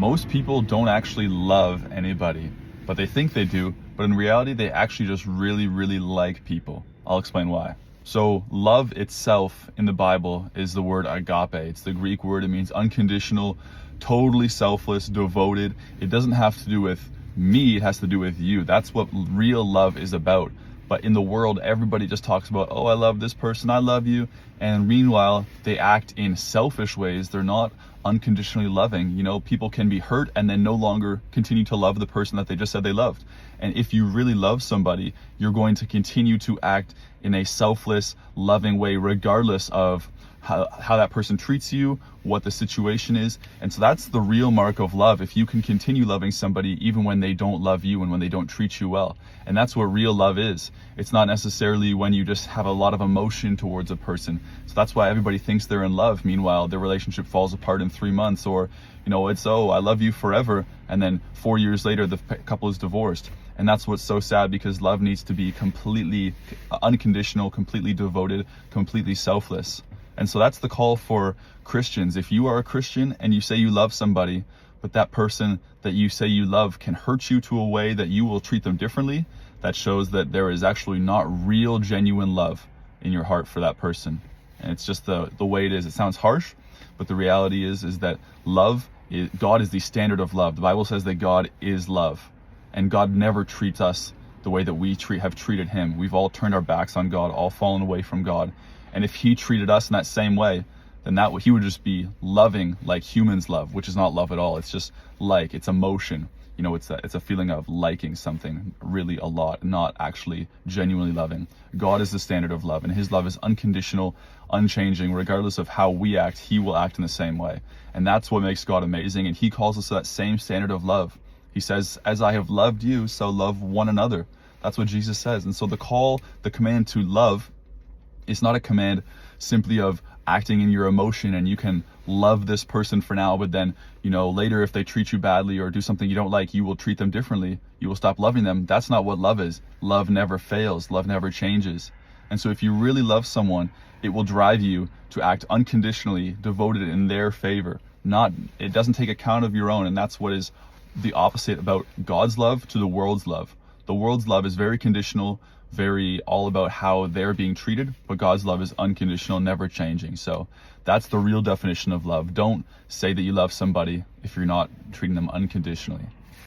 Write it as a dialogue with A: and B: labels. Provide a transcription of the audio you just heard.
A: Most people don't actually love anybody, but they think they do, but in reality, they actually just really, really like people. I'll explain why. So love itself in the Bible is the word agape. It's the Greek word. It means unconditional, totally selfless, devoted. It doesn't have to do with me. It has to do with you. That's what real love is about. But in the world, everybody just talks about, oh, I love this person, I love you. And meanwhile, they act in selfish ways. They're not unconditionally loving. You know, people can be hurt and then no longer continue to love the person that they just said they loved. And if you really love somebody, you're going to continue to act in a selfless, loving way, regardless of how that person treats you, what the situation is. And so that's the real mark of love, if you can continue loving somebody even when they don't love you and when they don't treat you well. And that's what real love is. It's not necessarily when you just have a lot of emotion towards a person. So that's why everybody thinks they're in love. Meanwhile, their relationship falls apart in 3 months, or, you know, it's, oh, I love you forever. And then 4 years later, the couple is divorced. And that's what's so sad, because love needs to be completely unconditional, completely devoted, completely selfless. And so that's the call for Christians. If you are a Christian and you say you love somebody, but that person that you say you love can hurt you to a way that you will treat them differently, that shows that there is actually not real, genuine love in your heart for that person. And it's just the way it is. It sounds harsh, but the reality is that God is the standard of love. The Bible says that God is love, and God never treats us the way that we have treated him. We've all turned our backs on God, all fallen away from God. And if he treated us in that same way, then he would just be loving like humans love, which is not love at all. It's just it's emotion. You know, it's a feeling of liking something really a lot, not actually genuinely loving. God is the standard of love, and his love is unconditional, unchanging. Regardless of how we act, he will act in the same way. And that's what makes God amazing. And he calls us to that same standard of love. He says, as I have loved you, so love one another. That's what Jesus says. And so the command to love, it's not a command simply of acting in your emotion, and you can love this person for now, but then, you know, later if they treat you badly or do something you don't like, you will treat them differently. You will stop loving them. That's not what love is. Love never fails. Love never changes. And so if you really love someone, it will drive you to act unconditionally, devoted in their favor. It doesn't take account of your own. And that's what is the opposite about God's love to the world's love. The world's love is very conditional, very all about how they're being treated, but God's love is unconditional, never changing. So that's the real definition of love. Don't say that you love somebody if you're not treating them unconditionally.